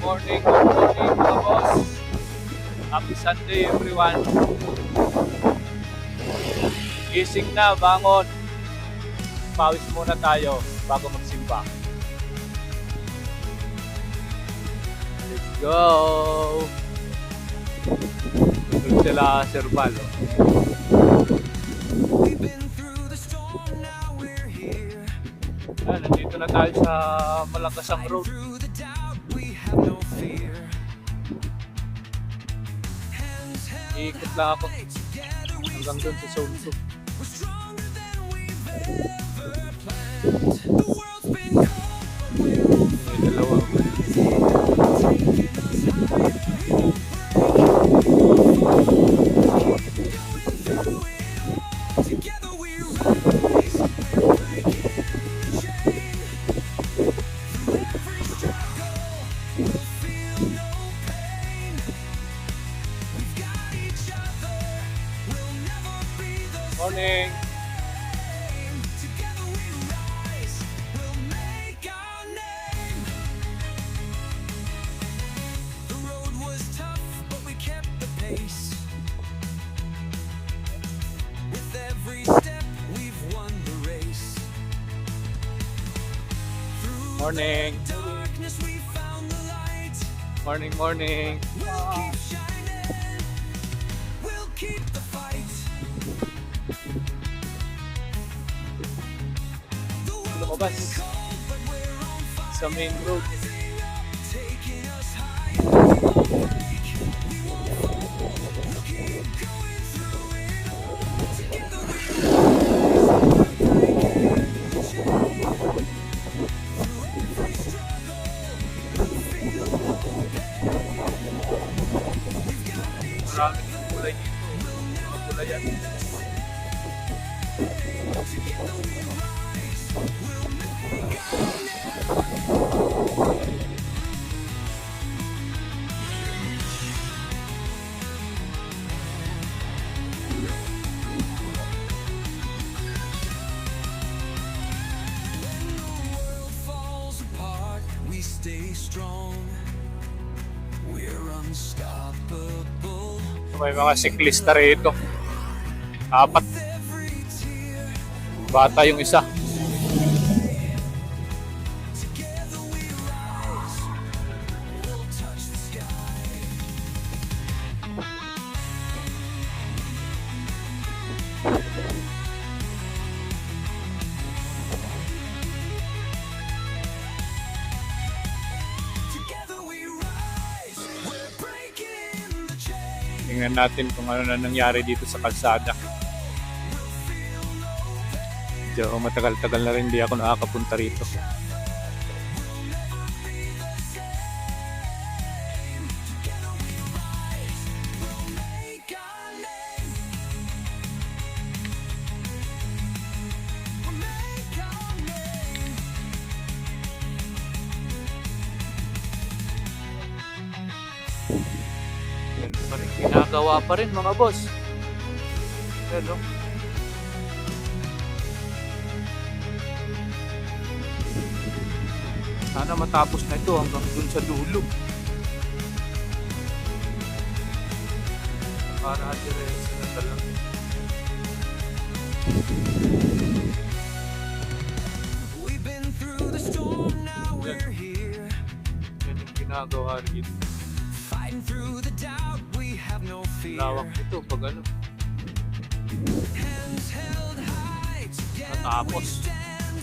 morning, good morning mga boss. Happy Sunday everyone. Gising na, bangon. Pawis muna tayo bago magsimba. Let's go! Tulog sila Sir Val. Nandito na tayo sa Malagasang Road. Iikot lang ako hanggang doon sa Zone 2. May dalawa. Morning. Morning. Morning, morning. Lumabas sa main road. Maraming kulay dito. Mga kulay yan. Stay strong, we're unstoppable. May mga siklista rito. 4. Bata yung isa. Together we rise, we'll touch the sky. Together we rise, we're breaking the chain. Tingnan natin kung ano na nangyari dito sa kalsada. Medyo matagal-tagal na rin di ako nakakapunta rito. Make our name. We'll make our name. Ganun pa rin. Ginagawa pa rin mga boss. Hello. Sana matapos na ito hanggang dun sa dulo. Para diretso na talaga. We've been through the storm, now we're here. Yan yung ginagawa rito. Fighting through the doubt, we have no fear. Lawak ito pag ano. Hands held high, together we Natapos. stand.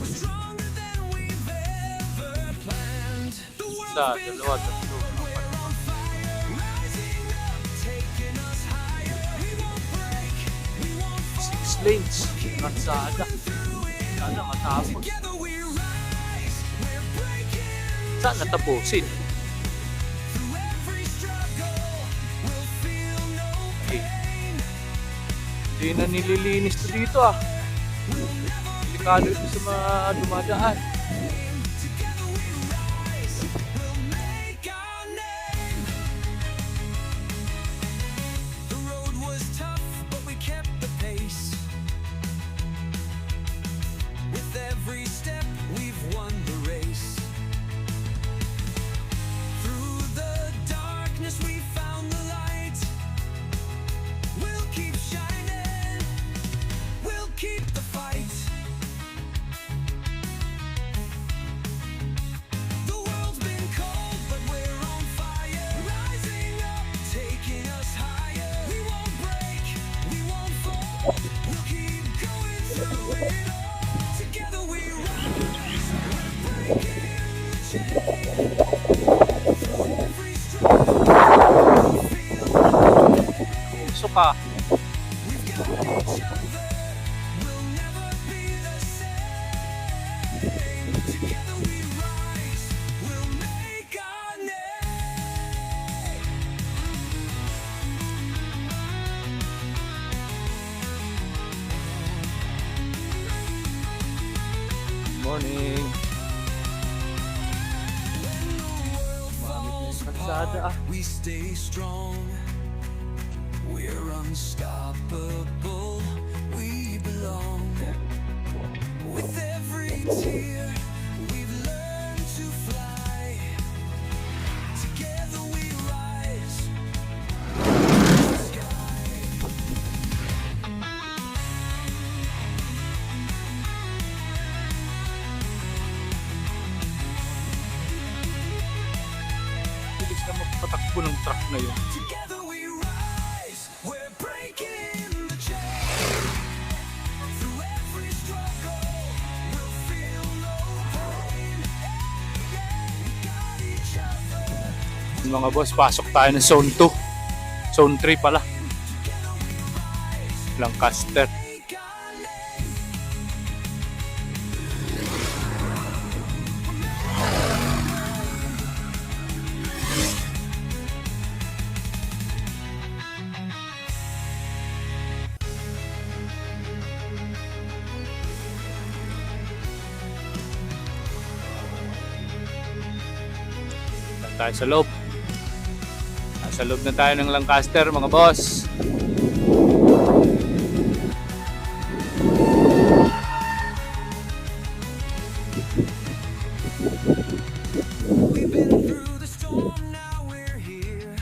We're stronger than we've ever planned. The Isa, world's been dalawa, tatlo, we're apat. on fire, rising up, taking us higher. We won't break, we won't fall. 6 lanes. Kalsada. Sana matapos. Together we rise, we're breaking. Saan natapusin? Through every struggle, we'll feel no Eh, pain. hindi na nililinis to dito ah. Delikado ito sa mga dumadaan. Together we rise, we'll make our name. The road was tough, but we kept the pace. With every step, we've won the race. Suka. Make our name. Morning. Mamit na yung kalsada ah. We stay strong. We're unstoppable. We belong. With every tear, we've learned to fly. Together we rise. Bilis na magpatakbo ng truck na yun. Together we rise. We're breaking the chain. Through every struggle, we'll feel no pain. We got each other. Mga boss, pasok tayo ng Zone 2. Zone 3 pala. Lancaster. Make our name. Lang tayo sa loob. Nasa loob na tayo ng Lancaster mga boss. We've been through the storm, now we're here.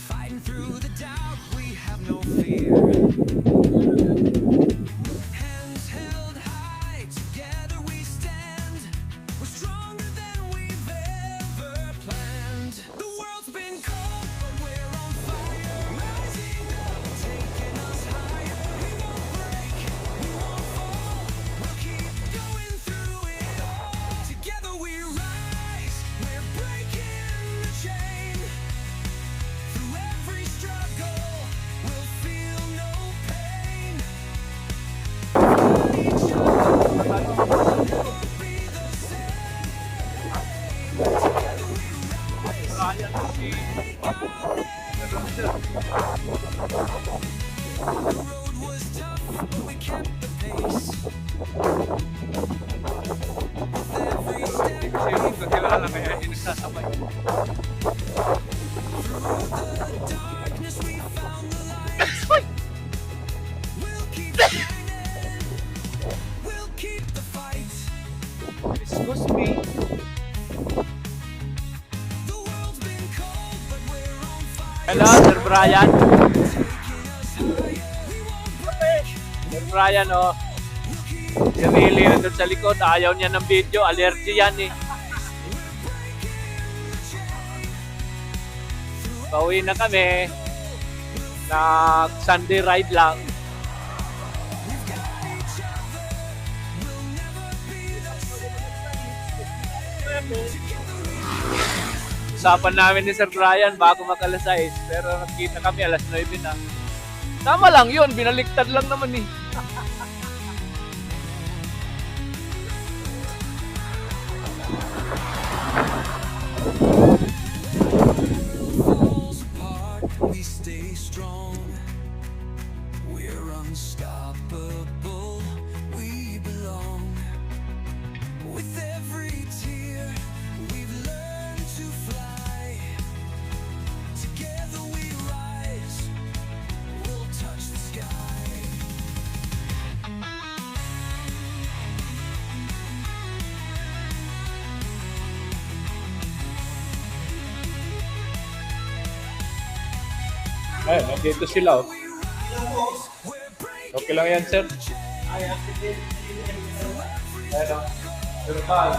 Fighting through the doubt, we have no fear. Hands held high, together we stand. We're stronger than we've ever planned. The world's been cold, but we're on fire. Rising up, taking us higher. We won't break, we won't fall. We'll keep going through it all. Together we rise, we're breaking the chain. Through every struggle, we'll feel no pain. Each other will be the same. Together we rise. The road was tough, but we kept the pace. With every step Kakilala kaya hindi nagsasabay. darkness, we found the light. We'll keep shining. We'll keep the fight. Excuse me. The world's been cold, but we're on fire. Hello, Sir Brian. Taking us higher. We won't break. Sir Brian, oh. Si Riley nandun sa likod. Ayaw niya ng video. Allergy yan eh. Pauwi na kami. Nag Sunday ride lang. Usapan namin ni Sir Brian bago mag-alas 6. Pero nagkita kami alas 9 na. Tama lang yun. Binaliktad lang naman eh. Falls apart, we stay strong. We're unstoppable. We belong. With every tear, we've learned to fly. Together we rise. We'll touch the sky. Ayun, nandito sila oh. We're breaking Okay lang yan, sir. Ayun oh. Sir Val,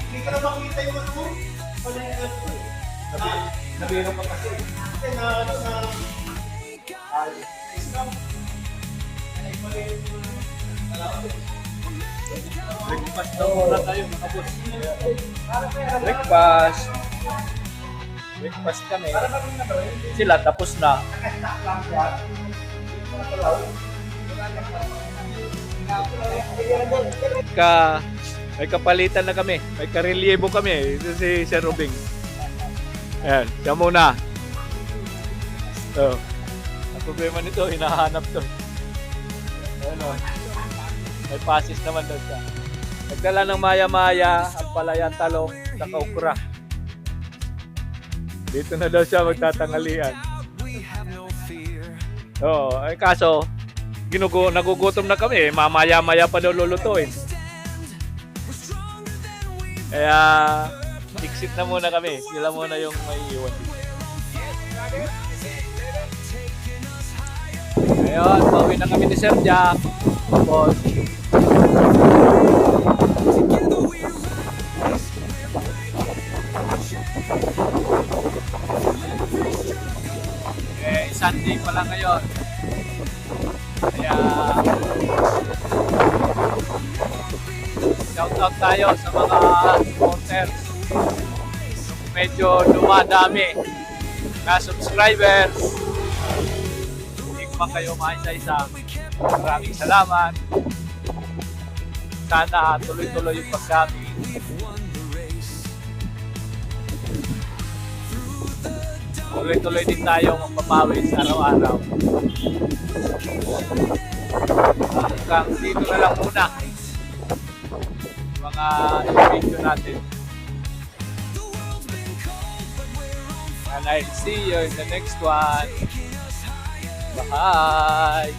Hindi ka na makita yung ano mo. Nabiro pa kasi. Kasi na ano na Breakfast daw muna tayo, mga boss. Breakfast. Breakfast kami. Sila tapos na. May kapalitan na kami. May karelyebo kami. Ito si Sir Rubing. Ayan, siya muna. So, ang problema nito, hinahanap to. Ano, may pasis naman doon siya. Nagdala ng maya-maya, ang palayan, talong, saka ukra. Dito na daw siya magtatangalian. Oo, ay kaso, nagugutom na kami. Mamaya-maya pa daw lulutuin. Kaya, exit na muna kami. Sila muna yung may iwan. Ayun, pauwi na kami ni Sir Jack. Tapos, Sunday pa lang ngayon. Kaya, shout out tayo sa mga supporters. Medyo dumadami na subscribers. Hindi ko pa kayo maisa-isa. Maraming salamat. Sana tuloy-tuloy yung pagkami. Tuloy-tuloy din tayo magpapawis araw-araw. Hanggang dito na lang muna. Mga video natin. And I'll see you in the next one. Bye!